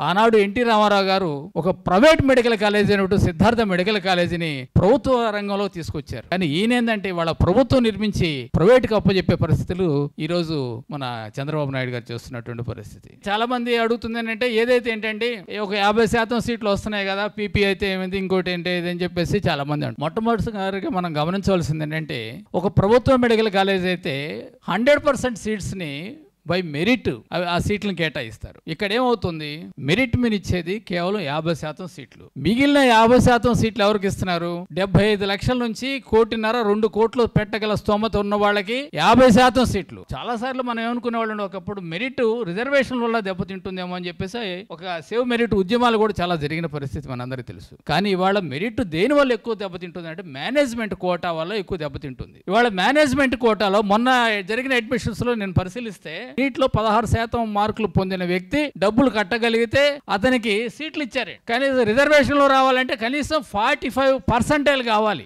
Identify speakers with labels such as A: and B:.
A: ఆనాడు ఎన్టీ రామారావు గారు ఒక ప్రైవేట్ మెడికల్ కాలేజీ అయినట్టు సిద్ధార్థ మెడికల్ కాలేజీని ప్రభుత్వ రంగంలో తీసుకొచ్చారు. కానీ ఈయనేందంటే వాళ్ళ ప్రభుత్వం నిర్మించి ప్రైవేట్కి అప్పచెప్పే పరిస్థితులు ఈ రోజు మన చంద్రబాబు నాయుడు గారు చేస్తున్నటువంటి పరిస్థితి. చాలా మంది అడుగుతుంది ఏంటంటే ఏదైతే ఏంటంటే ఒక 50% సీట్లు వస్తున్నాయి కదా, పీపీ అయితే ఏమైంది, ఇంకోటి ఏంటి ఇదని చెప్పేసి చాలా మంది అంటారు. మొట్టమొదటిసారిగా మనం గమనించవలసింది ఏంటంటే ఒక ప్రభుత్వ మెడికల్ కాలేజ్ అయితే 100% సీట్స్ ని బై మెరిట్ ఆ సీట్లను కేటాయిస్తారు. ఇక్కడ ఏమవుతుంది, మెరిట్ మీద ఇచ్చేది కేవలం 50% సీట్లు. మిగిలిన 50% సీట్లు ఎవరికి ఇస్తున్నారు? 75 లక్షల నుంచి 1.5-2 కోట్లు పెట్టగల స్తోమత ఉన్న వాళ్ళకి 50% సీట్లు. చాలా సార్లు మనం ఏమనుకునే వాళ్ళు ఒకప్పుడు మెరిట్ రిజర్వేషన్ వల్ల దెబ్బతింటుందేమో అని చెప్పేసి ఒక సేవ్ మెరిట్ ఉద్యమాలు కూడా చాలా జరిగిన పరిస్థితి మనందరికీ తెలుసు. కానీ ఇవాళ మెరిట్ దేని వల్ల ఎక్కువ దెబ్బతింటుంది అంటే మేనేజ్మెంట్ కోటా వల్ల ఎక్కువ దెబ్బతింటుంది. ఇవాళ మేనేజ్మెంట్ కోటాలో మొన్న జరిగిన అడ్మిషన్స్ లో నేను పరిశీలిస్తే వీటిలో 16% మార్కులు పొందిన వ్యక్తి డబ్బులు కట్టగలిగితే అతనికి సీట్లు ఇచ్చారు. కానీ రిజర్వేషన్ లో రావాలంటే కనీసం 45% కావాలి.